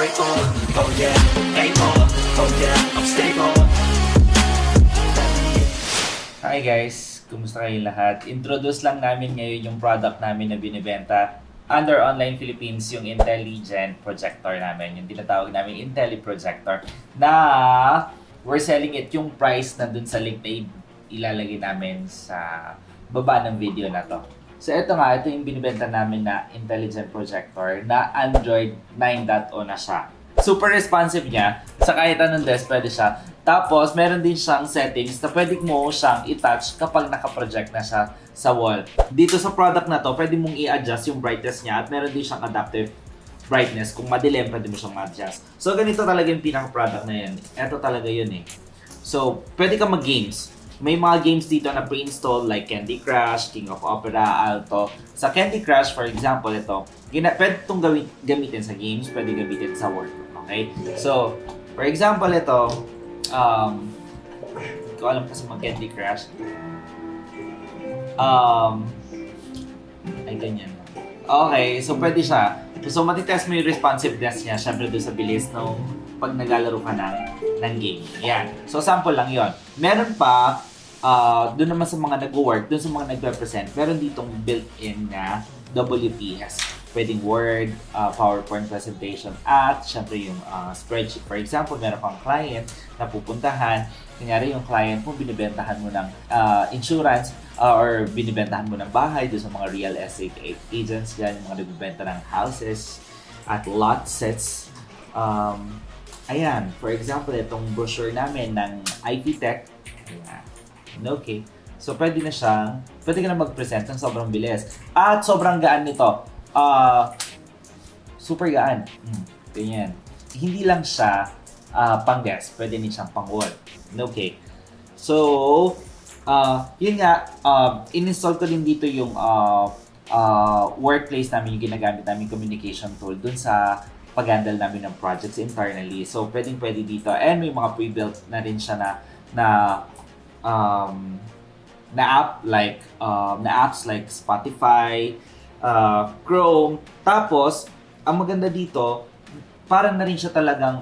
grateful, oh yeah, able, oh yeah, I'm stable. Hi guys, kumusta kayong lahat? Introduce lang namin ngayon yung product namin na binibenta under Online Philippines, yung Intelligent Projector namin, yung tinatawag namin IntelliProjector, na we're selling it yung price na dun sa link na ilalagay namin sa baba ng video na to. So ito yung binibenta namin na Intelligent Projector na Android 9.0 na siya. Super responsive niya, sa kahit anong desk pwede siya. Tapos meron din siyang settings na pwede mo siyang i-touch kapag naka-project na siya sa wall. Dito sa product na to, pwede mong i-adjust yung brightness niya at meron din siyang adaptive brightness. Kung madilim, pwede mo siyang ma-adjust. So ganito talaga yung pinaka-product na yan. Ito talaga yun eh. So pwede ka mag-games. May mga games dito na pre-install like Candy Crush, King of Opera, Alto. Sa Candy Crush, for example, ito, pwede itong gamitin sa games, pwede gamitin sa work. Okay? So, for example, ito, hindi ko alam kasi mag-Candy Crush. Ay, ganyan. Okay, so pwede siya. So, matitest mo yung responsiveness niya, syempre doon sa bilis nung pag naglalaro ka ng game. Yan. So, sample lang yon. Meron pa, doon naman sa mga nag-work, doon sa mga nag-represent, meron ditong built-in na WPS. Pwedeng Word, PowerPoint presentation, at syempre yung spreadsheet. For example, meron kang client na pupuntahan. Kunyari yung client mo, binibentahan mo ng insurance or binibentahan mo ng bahay doon sa mga real estate agents dyan, yung mga nagbibenta ng houses at lot sets. Ayan, for example, itong brochure namin ng IT Tech. Ayan. Okay. So, pwede ka na mag-present ng sobrang bilis. At sobrang gaan nito. Super gaan. Ganyan. Hindi lang siya pang-desk. Pwede din siyang pang-wall. Okay. So, yun nga, in-install ko din dito yung workplace namin, yung ginagamit namin communication tool dun sa pag-handle namin ng projects internally. So, pwede dito. And may mga pre-built na rin siya na app like na apps like Spotify, Chrome. Tapos, ang maganda dito, parang na rin siya talagang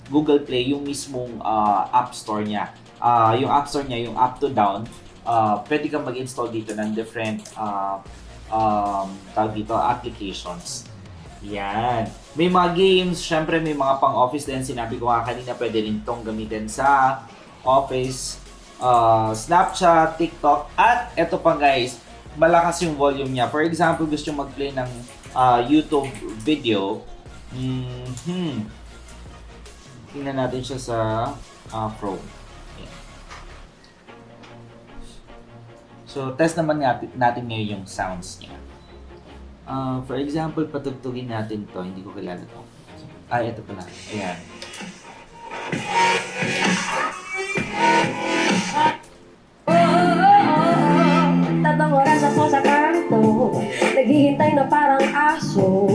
Google Play, yung mismong App Store niya. Yung App Store niya, yung up to down, pwede kang mag-install dito ng different applications. Yan. May mga games, syempre may mga pang-office din. Sinabi ko nga kanina, pwede rin itong gamitin sa office, Snapchat, TikTok, at eto pa guys, malakas yung volume niya. For example, gusto nyo mag-play ng YouTube video. Tingnan natin siya sa Chrome. Ayan. So, test naman natin ngayon yung sounds niya. For example, patugtugin natin to. Hindi ko kilala to. Ito pala. Ayan. Tatlong oras ako sa kanto, naghihintay na parang aso.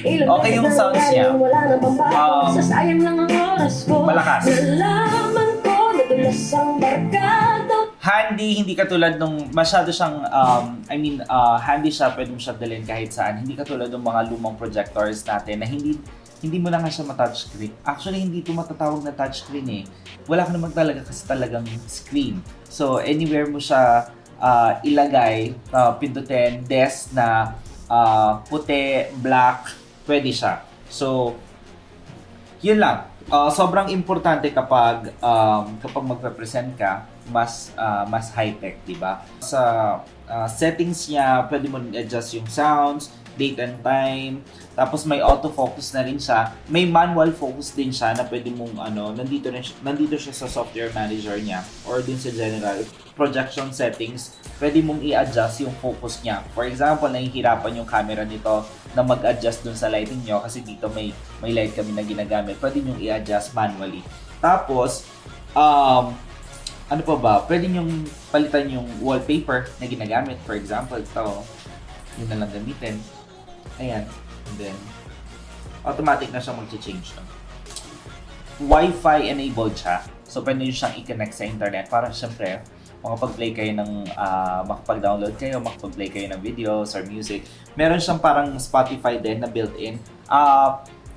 Okay yung sounds niya. Wala nang pambaho, sasayang lang ang oras ko. Malakas. Nalaman ko, nadulas ang barkado. Handy, hindi katulad nung masyado siyang, handy siya, pwede mo siya dalhin kahit saan. Hindi katulad ng mga lumang projectors natin na hindi mo na nga siya ma-touchscreen. Actually, hindi ito matatawag na touchscreen eh. Wala ka naman talagang screen. So, anywhere mo siya ilagay, pindutin, desk na puti, black, pwede siya. So, yun lang. Sobrang importante kapag magpe-present ka, mas high-tech, di ba? Sa settings niya, pwede mo adjust yung sounds, date and time, tapos may autofocus na rin siya. May manual focus din siya na pwede mong nandito siya sa software manager niya or din sa general projection settings. Pwede mong i-adjust yung focus niya. For example, nahihirapan yung camera nito na mag-adjust dun sa lighting nyo kasi dito may light kami na ginagamit. Pwede nyo i-adjust manually. Tapos, ano pa ba? Pwede nyo palitan yung wallpaper na ginagamit. For example, ito, yun na lang gamitin. Ayan. And then, automatic na siya mag-change. Wi-Fi enabled siya. So, pwede nyo siyang i-connect sa internet para syempre, makapag-play kayo ng, makapag-download kayo, makapag-play kayo ng videos or music. Meron siyang parang Spotify din na built-in.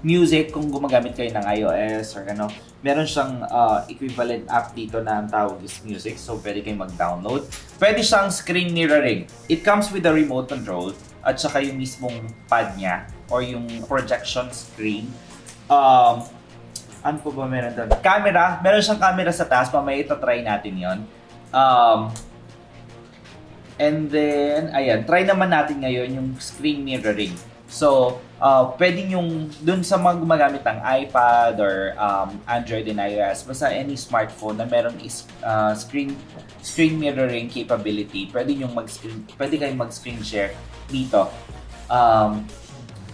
music kung gumagamit kayo ng iOS or ano. Meron siyang equivalent app dito na ang tawag is Music. So, pwede kayong mag-download. Pwede siyang screen mirroring. It comes with a remote control at saka yung mismong pad niya or yung projection screen. Ano po ba meron doon? Camera. Meron siyang camera sa taas. Mamaya itatry natin yon. And then, ayan. Try naman natin ngayon yung screen mirroring. So, pwede yung dun sa mga gumagamit ng iPad or Android and iOS, basta any smartphone na meron is screen mirroring capability, pwede kayong mag-screen share dito.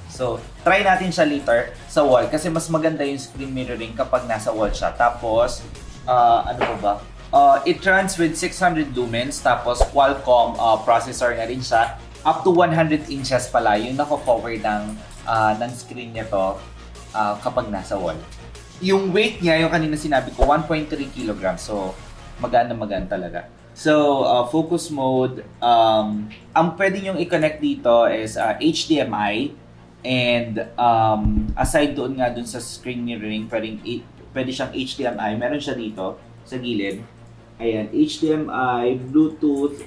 So, try natin siya later sa wall kasi mas maganda yung screen mirroring kapag nasa wall siya. Tapos, ano pa ba? It runs with 600 lumens, tapos Qualcomm processor na rin siya. Up to 100 inches pala yung nako-cover ng screen nito kapag nasa wall. Yung weight niya, yung kanina sinabi ko, 1.3 kilograms. So, magaan talaga. So, focus mode, ang pwede nyong i-connect dito is HDMI. And aside doon nga dun sa screen mirroring, pwede siyang HDMI. Meron siya dito sa gilid. Ayan, HDMI, Bluetooth,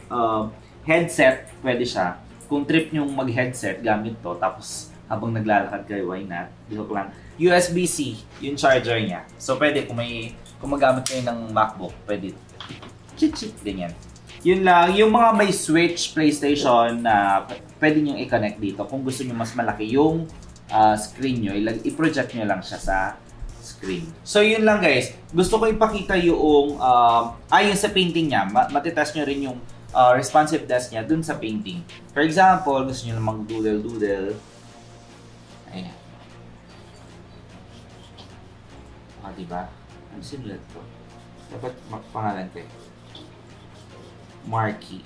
headset, pwede siya. Kung trip nyong mag-headset, gamit to. Tapos, habang naglalakad kayo, why not? Joke lang. USB-C, yung charger niya. So, pwede kung magamit kayo ng MacBook, pwede. Chit-chit, ganyan. Yun lang. Yung mga may Switch, PlayStation, na pwede nyong i-connect dito. Kung gusto nyo mas malaki yung screen nyo, i-project nyo lang siya sa screen. So, yun lang guys. Gusto ko ipakita yung, yung sa painting niya. Matitest nyo rin yung responsiveness niya dun sa painting. For example, gusto nyo namang doodle. Ayan. Diba? Ano sinulat ko? Dapat pangalan ko eh. Marky.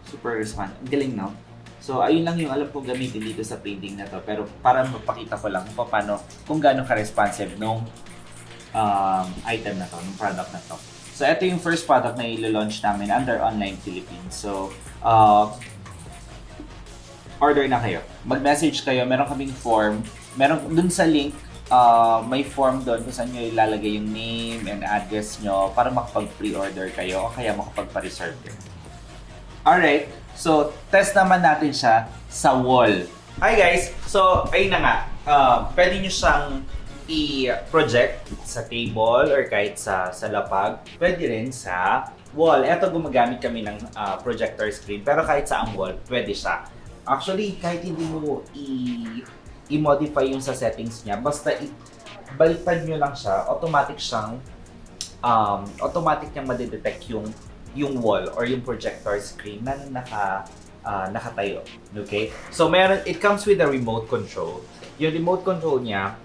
Super responsive. Ang galing, no? So, ayun lang yung alam kong gamitin dito sa painting na to. Pero para mapakita ko lang kung gaano ka-responsive nung item na to, nung product na to. So, ito yung first product na ilo-launch namin under Online Philippines. So, order na kayo. Mag-message kayo. Meron kaming form. Meron dun sa link, may form doon kung saan nyo ilalagay yung name and address nyo para makapag-pre-order kayo o kaya makapag-pa-reserve kayo. Alright. So, test naman natin siya sa wall. Hi guys! So, ayun na nga. Pwede nyo siyang i-project sa table or kahit sa lapag. Pwede rin sa wall. Ito gumagamit kami ng projector screen pero kahit sa wall, pwede siya. Actually, kahit hindi mo i-modify yung sa settings niya, basta baliktad nyo lang siya, automatic niyang madidetect yung wall or yung projector screen na nakatayo. Okay? So, it comes with a remote control. Yung remote control niya,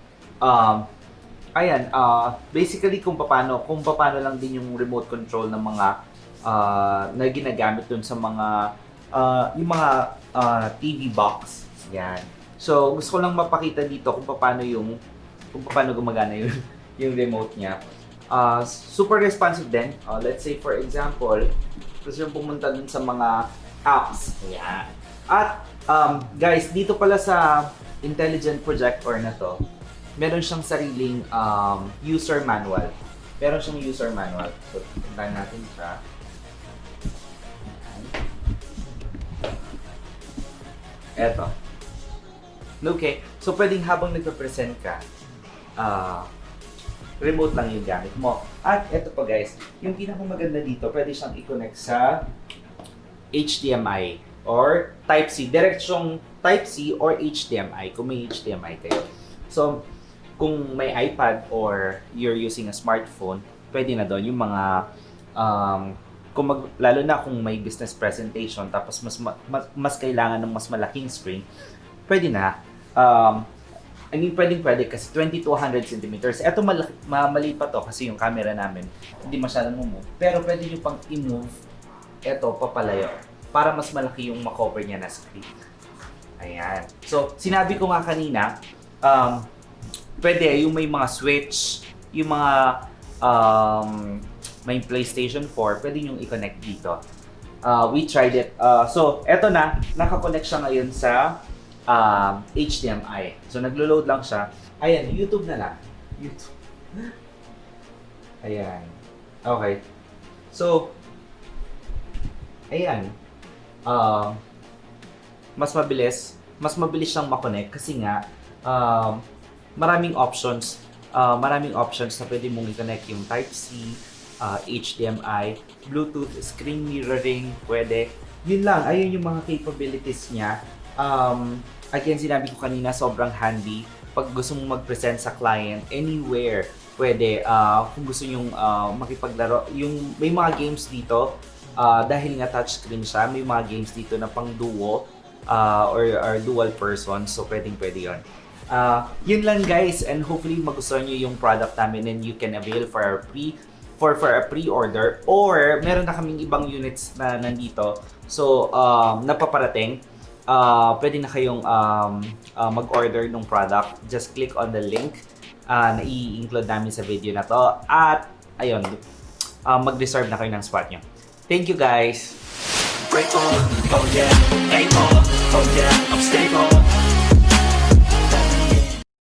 basically kung paano lang din yung remote control ng mga na ginagamit dun sa mga yung mga TV box. Yan. So, gusto ko lang mapakita dito kung paano gumagana yung remote niya. Super responsive din. Let's say for example, gusto yung pumunta dun sa mga apps. Yan. At guys, dito pala sa intelligent projector na to, meron siyang sariling user manual. So, puntahan natin siya. Eto. Okay. So, pwedeng habang nagpe-present ka, remote lang yung gamit mo. At eto pa guys, yung pinakamaganda dito, pwede siyang i-connect sa HDMI or Type-C. Direksyong Type-C or HDMI kung may HDMI kayo. So, kung may iPad or you're using a smartphone, pwede na doon yung mga lalo na kung may business presentation tapos mas kailangan ng mas malaking screen, pwede na. Pwede kasi 20 to 100 centimeters. Ito mali pa to kasi yung camera namin hindi masyadong move. Pero pwede nyo pang i-move ito papalayo para mas malaki yung makover niya na screen. Ayan. So, sinabi ko nga kanina, pwede yung may mga Switch, yung mga may PlayStation 4, pwede nyo i-connect dito. We tried it. So, eto na, nakakonect siya ngayon sa HDMI. So naglo-load lang siya. Ayan, YouTube na lang. YouTube. Ayan. Okay. So, ayan. Mas mabilis siyang makonect kasi nga maraming options na pwede mong i-connect yung Type-C, HDMI, Bluetooth, screen mirroring, pwede. Yun lang, ayun yung mga capabilities niya. Again, sinabi ko kanina, sobrang handy. Pag gusto mong mag-present sa client, anywhere, pwede. Kung gusto nyong makipaglaro, may mga games dito, dahil nga touchscreen siya, may mga games dito na pang duo or dual person, so pwede yun. Yun lang guys, and hopefully magustuhan nyo yung product namin and you can avail for a pre-order, or meron na kaming ibang units na nandito, so napaparating. Pwede na kayong mag-order ng product. Just click on the link na i-include namin sa video na to, at ayun, mag-reserve na kayo ng spot nyo. Thank you guys! Grateful, oh yeah, thankful.